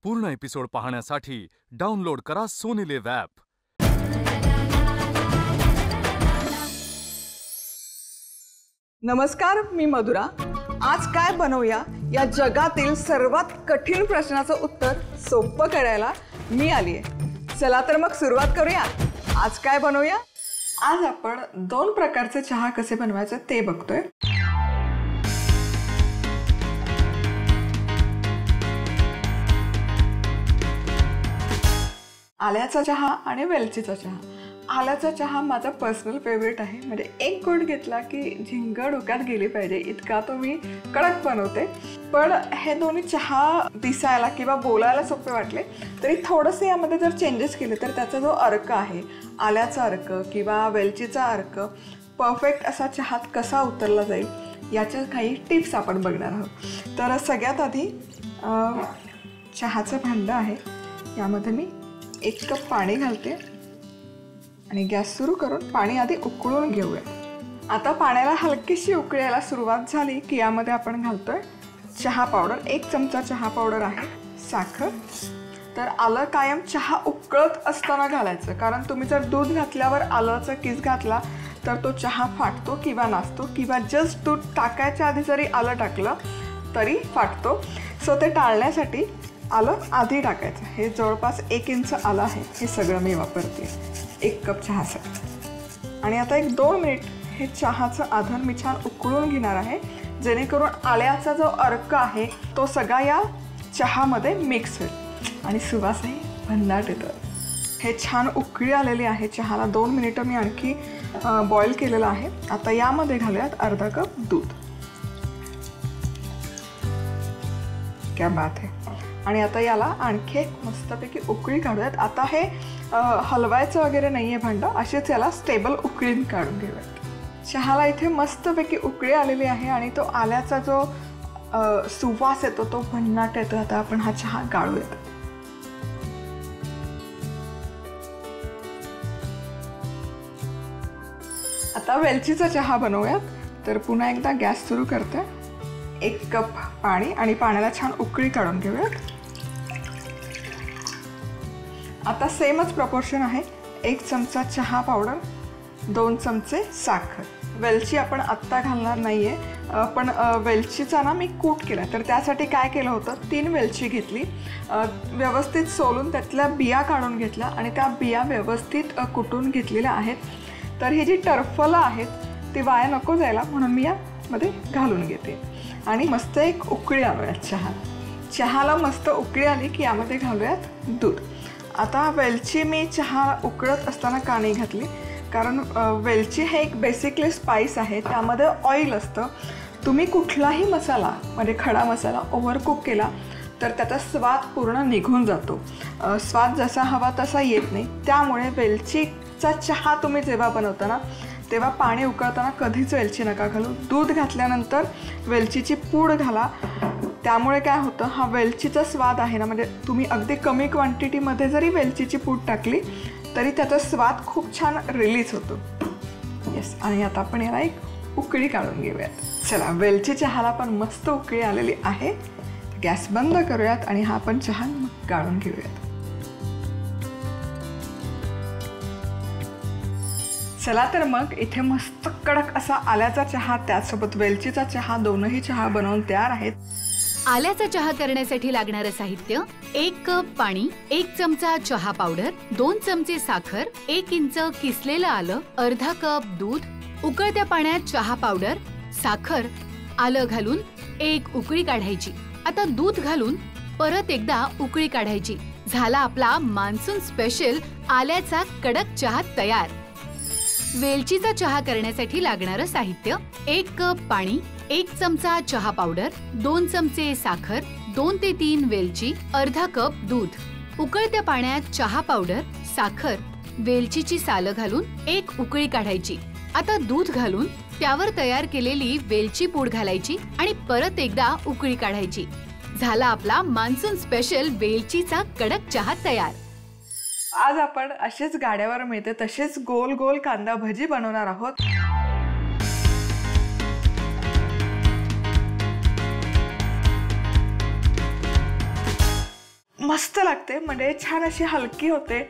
पूर्ण एपिसोड पाहण्यासाठी डाउनलोड करा सोनी लिव्ह ॲप। नमस्कार, मी मधुरा। आज काय बनवूया या जगातील सर्वात कठीण प्रश्नाचं उत्तर सोपं करायला मी आली आहे। चला तर मग सुरुवात करूया। आज काय बनवूया? आज आपण 2 प्रकारचे चहा कसे बनवायचे ते बघतोय। आल्याचा चहा आणि वेलचीचा चहा। आल्याचा चहा माझा पर्सनल फेवरेट आहे। म्हणजे एक घोट घेतला की झिंग डोक्यात गेली पाहिजे इतका तो मी कडक बनवते। पण हे दोन्ही चहा दिसायला किंवा बोलायला सोपे वाटले तरी थोडेसे यामध्ये जर चेंजेस केले तर त्याचा जो अर्क आहे, आल्याचा अर्क किंवा वेलचीचा अर्क परफेक्ट असा चहात कसा उतरला जाईल याच्या काही टिप्स आपण बघणार आहोत। तर सगळ्यात आधी चहाचं भांडं आहे, यामध्ये मी 1 कप पाणी घालते आणि गॅस सुरू करून पाणी आधी उकळून घेऊया। आता पाण्याला हलकीशी उकळी यायला सुरुवात झाली की यामध्ये आपण घालतोय चहा पावडर। 1 चमचा चहा पावडर आहे, साखर। तर आलं कायम चहा उकळत असताना घालायचं, कारण तुम्ही जर दूध घातल्यावर आल्याचा किस घातला तर तो चहा फाटतो किंवा नासतो, किंवा जस्ट दूध टाकायच्या आधी जरी आलं टाकलं तरी फाटतो। सो ते टाळण्यासाठी आलं आधी टाकायचं। हे जवळपास 1 इंच आलं आहे, हे सगळं मी वापरते 1 कप चहासाठी। आणि आता 1-2 मिनिट हे चहाचं आधण मी छान उकळून घेणार आहे, जेणेकरून आल्याचा जो अर्क आहे तो सगळा या चहामध्ये मिक्स होईल आणि सुवासही भन्नाट येतो। हे छान उकळी आलेली आहे चहाला। 2 मिनिटं मी आणखी बॉईल केलेलं आहे। आता यामध्ये घालूयात अर्धा कप दूध। क्या बात है। आणि आता याला आणखी एक मस्तपैकी उकळी काढूयात। आता हे हलवायचं वगैरे नाही आहे भांडं, असेच याला स्टेबल उकळी काढून घेऊयात। चहाला इथे मस्तपैकी उकळी आलेली आहे आणि तो आल्याचा जो सुवास येतो तो भन्नाट येतो। आता आपण हा चहा गाळूयात। आता वेलचीचा चहा बनवूयात। तर पुन्हा एकदा गॅस सुरू करते। 1 कप पाणी आणि पाण्याला छान उकळी काढून घेऊयात। आता सेमच प्रपोर्शन आहे, 1 चमचा चहा पावडर, 2 चमचे साखर। वेलची आपण आत्ता घालणार नाही आहे, पण वेलचीचा ना मी कूट केला। तर त्यासाठी काय केलं होतं, 3 वेलची घेतली, व्यवस्थित सोलून त्यातल्या बिया काढून घेतल्या आणि त्या बिया व्यवस्थित कुटून घेतलेल्या आहेत। तर ही जी टरफलं आहेत ती वाया नको जायला म्हणून मी यामध्ये घालून घेते आणि मस्त एक उकळी आणूयात चहाला मस्त उकळी आली की यामध्ये घालूयात दूध। आता वेलची मी चहा उकळत असताना का नाही घातली, कारण वेलची हे एक बेसिकली स्पाइस आहे, त्यामध्ये ऑइल असतं। तुम्ही कुठलाही मसाला म्हणजे खडा मसाला ओव्हरकुक केला तर त्याचा स्वाद पूर्ण निघून जातो, स्वाद जसा हवा तसा येत नाही। त्यामुळे वेलचीचा चहा तुम्ही जेव्हा बनवताना तेव्हा पाणी उकळताना कधीच वेलची नका घालू। दूध घातल्यानंतर वेलचीची पूड घाला, त्यामुळे काय होतं, हा वेलचीचा स्वाद आहे ना, म्हणजे तुम्ही अगदी कमी क्वांटिटीमध्ये जरी वेलचीची पूड टाकली तरी त्याचा स्वाद खूप छान रिलीज होतो। येस, आणि आता आपण याला एक उकळी काढून घेऊयात। चला, वेलची चहाला पण मस्त उकळी आलेली आहे। गॅस बंद करूयात आणि हा पण चहा गाळून घेऊयात। चला तर मग इथे मस्त कडक असा आल्याचा चहा त्यासोबत वेलचीचा चहा दोनही चहा बनवून तयार आहेत। आल्याचा चहा करण्यासाठी लागणारे साहित्य: 1 कप पाणी, 1 चमचा चहा पावडर, 2 चमचे साखर, 1 इंच किसलेलं आलं, अर्धा कप दूध, उकळत्या पाण्यात चहा पावडर, साखर, आलं घालून एक उकळी काढायची। आता दूध घालून परत एकदा उकळी काढायची। झाला आपला मान्सून स्पेशल आल्याचा कडक चहा तयार। वेलचीचा चहा करण्यासाठी लागणारं साहित्य: 1 कप पाणी, 1 चमचा चहा पावडर, 2 चमचे साखर, 2 ते 3 वेलची, अर्धा कप दूध, उकळत्या पाण्यात चहा पावडर, साखर, वेलचीची सालं घालून एक उकळी काढायची। आता दूध घालून त्यावर तयार केलेली वेलची पूड घालायची आणि परत एकदा उकळी काढायची। झाला आपला मान्सून स्पेशल वेलचीचा कडक चहा तयार। आज आपण असेच गाड्यावर मिळते तसेच गोल गोल कांदा भजी बनवणार आहोत। मस्त लागते, म्हणजे छान अशी हलकी होते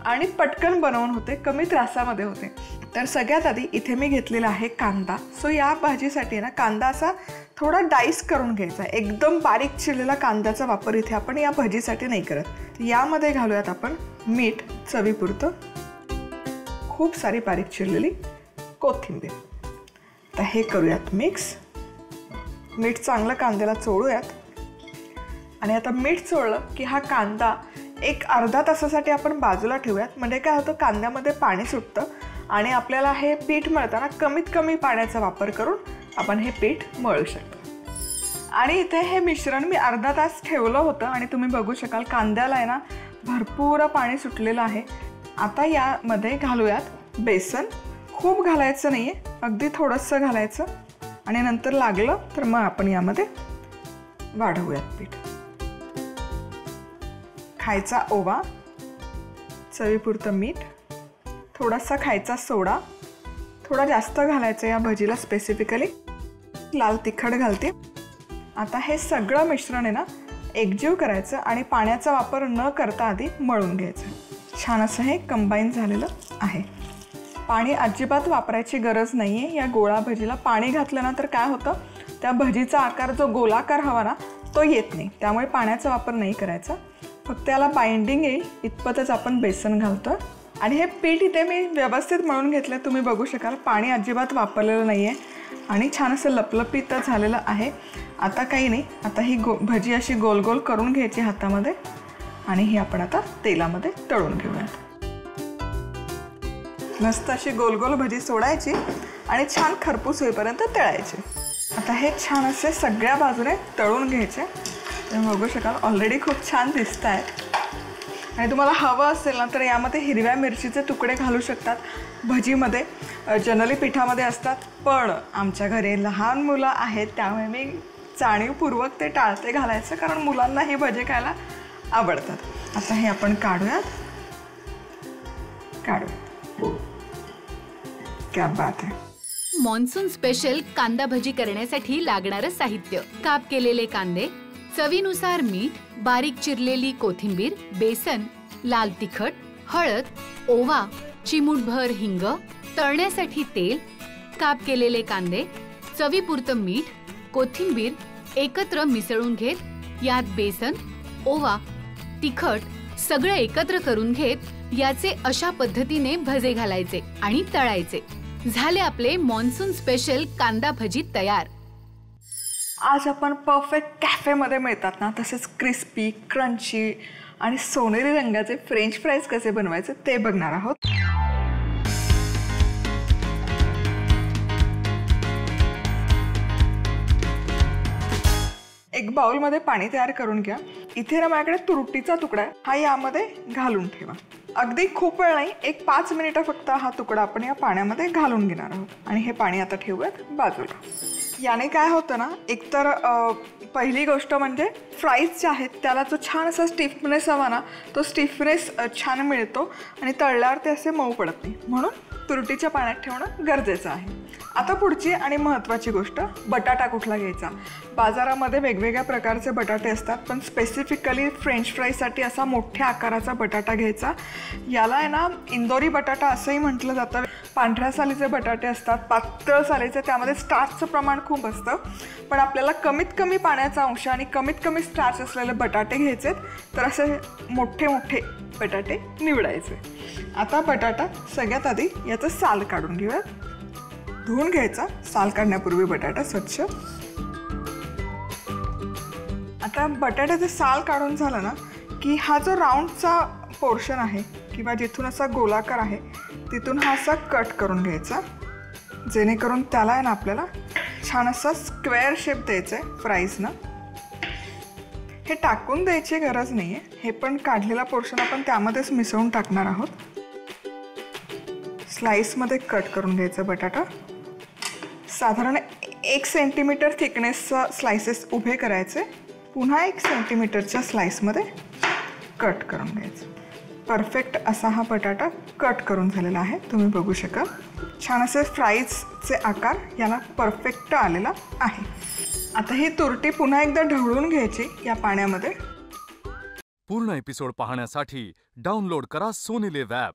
आणि पटकन बनवून होते, कमी त्रासामध्ये होते. तर सगळ्यात आधी इथे मी घेतलेला आहे कांदा. सो या भाजीसाठी ना कांदा असा थोडा डाईस करून घ्यायचा. एकदम बारीक चिरलेला कांद्याचा वापर इथे आपण या भाजीसाठी नाही करत. यामध्ये घालूयात आपण मीठ चवीपुरतं, खूप सारी बारीक चिरलेली कोथिंबीर. तर हे करूयात मिक्स. मीठ चांगलं कांद्याला चोळूयात. आणि आता मीठ चोळलं की हा कांदा एक अर्धा तासासाठी आपण बाजूला ठेवूयात. म्हणजे काय होतं, कांद्यामध्ये पाणी सुटतं आणि आपल्याला हे पीठ मळताना कमीत कमी पाण्याचा वापर करून आपण हे पीठ मळू शकतो. आणि इथे हे मिश्रण मी अर्धा तास ठेवलं होतं आणि तुम्ही बघू शकाल कांद्याला आहे ना भरपूर पाणी सुटलेलं आहे. आता यामध्ये घालूयात बेसन. खूप घालायचं नाही आहे, अगदी थोडंसं घालायचं आणि नंतर लागलं तर मग आपण यामध्ये वाढवूयात पीठ. खायचा ओवा, चवीपुरतं मीठ, थोडासा खायचा सोडा, थोडा जास्त घालायचं या भजीला स्पेसिफिकली. लाल तिखट घालते. आता हे सगळं मिश्रण आहे ना एकजीव करायचं आणि पाण्याचा वापर न करता आधी मळून घ्यायचं. छान असं हे कंबाईन झालेलं आहे. पाणी अजिबात वापरायची गरज नाही आहे या गोळा भजीला. पाणी घातलं ना तर काय होतं, त्या भजीचा आकार जो गोलाकार हवा ना तो येत नाही. त्यामुळे पाण्याचा वापर नाही करायचा. फक्त याला बाइंडिंग येईल इतपतच आपण बेसन घालतो. आणि हे पीठ इथे मी व्यवस्थित मळून घेतलं. तुम्ही बघू शकाल पाणी अजिबात वापरलेलं नाही आहे आणि छान असं लपलपीत झालेलं आहे. आता काही नाही, आता ही भजी अशी गोल गोल करून घ्यायची हातामध्ये आणि ही आपण आता तेलामध्ये तळून घेऊयात. मस्त अशी गोल गोल भजी सोडायची आणि छान खरपूस होईपर्यंत तळायची. आता हे छान असे सगळ्या बाजूने तळून घ्यायचे. तुम्ही बघू शकाल ऑलरेडी खूप छान दिसत आहेत. आणि तुम्हाला हवं असेल ना तर यामध्ये हिरव्या मिरचीचे तुकडे घालू शकतात. भजीमध्ये जनरली पिठामध्ये असतात, पण आमच्या घरी लहान मुलं आहेत त्यामुळे मी जाणीवपूर्वक ते टाळते घालायचं, कारण मुलांना हे भजे खायला आवडतात. आता हे आपण काढूयात. क्या बात आहे. मॉन्सून स्पेशल कांदा भजी करण्यासाठी लागणारं साहित्य: काप केलेले कांदे, चवीनुसार मीठ, बारीक चिरलेली कोथिंबीर, बेसन, लाल तिखट, हळद, ओवा, चिमूटभर हिंग, तळण्यासाठी तेल, काप केलेले कांदे, चवीपुरतं मीठ, कोथिंबीर एकत्र मिसळून घेत यात बेसन, ओवा, तिखट सगळं एकत्र करून घेत याचे अशा पद्धतीने भजे घालायचे आणि तळायचे. झाले आपले मॉन्सून स्पेशल कांदा भजी तयार. आज आपण परफेक्ट कॅफेमध्ये मिळतात ना तसेच क्रिस्पी, क्रंची आणि सोनेरी रंगाचे फ्रेंच फ्राईज कसे बनवायचे ते बघणार आहोत. एक बाउलमध्ये पाणी तयार करून घ्या. इथे ना माझ्याकडे तुरटीचा तुकडा आहे, हा यामध्ये घालून ठेवा. अगदी खूप वेळ नाही, एक 5 मिनिटं फक्त हा तुकडा आपण या पाण्यामध्ये घालून घेणार आहोत. आणि हे पाणी आता ठेवूयात बाजूला. याने काय होतं ना, एकतर पहिली गोष्ट म्हणजे फ्राईज जे आहेत त्याला जो छान असा स्टिफनेस हवा ना तो स्टिफनेस छान मिळतो आणि तळल्यावर ते असे मऊ पडत नाही, म्हणून तुरटीच्या पाण्यात ठेवणं गरजेचं आहे. आता पुढची आणि महत्त्वाची गोष्ट, बटाटा कुठला घ्यायचा. बाजारामध्ये वेगवेगळ्या प्रकारचे बटाटे असतात, पण स्पेसिफिकली फ्रेंच फ्राईजसाठी असा मोठ्या आकाराचा बटाटा घ्यायचा. याला आहे ना इंदोरी बटाटा असंही म्हटलं जातं. पांढऱ्या सालीचे बटाटे असतात, पातळ सालीचे, त्यामध्ये स्टार्चचं प्रमाण खूप असतं, पण आपल्याला कमीत कमी पाण्याचा अंश आणि कमीत कमी स्टार्च असलेले बटाटे घ्यायचे. तर असे मोठे मोठे बटाटे निवडायचे. आता बटाटा सगळ्यात आधी याचं साल काढून घेऊयात. धुवून घ्यायचा साल काढण्यापूर्वी बटाटा स्वच्छ. आता बटाट्याचं साल काढून झालं ना की हा जो राऊंडचा पोर्शन आहे किंवा जिथून असा गोलाकार आहे तिथून हा असा कट करून घ्यायचा, जेणेकरून त्याला आहे ना आपल्याला छान असा स्क्वेअर शेप द्यायचा आहे फ्राईजनं. हे टाकून द्यायची गरज नाही आहे, हे पण काढलेला पोर्शन आपण त्यामध्येच मिसळून टाकणार आहोत. स्लाइसमध्ये कट करून घ्यायचा बटाटा. साधारण 1 सेंटीमीटर थिकनेसचा स्लाइसेस उभे करायचे. पुन्हा 1 सेंटीमीटरच्या स्लाइसमध्ये कट करून घ्यायचं. परफेक्ट असा हा बटाटा कट करून झालेला आहे, तुम्ही बघू शकाल. छान असे फ्राईजचे आकार याला परफेक्ट आलेला आहे. आता ही तुरटी पुन्हा एकदा ढवळून घ्यायची या पाण्यामध्ये. पूर्ण एपिसोड पाहण्यासाठी डाउनलोड करा सोनी लिव्ह ॲप.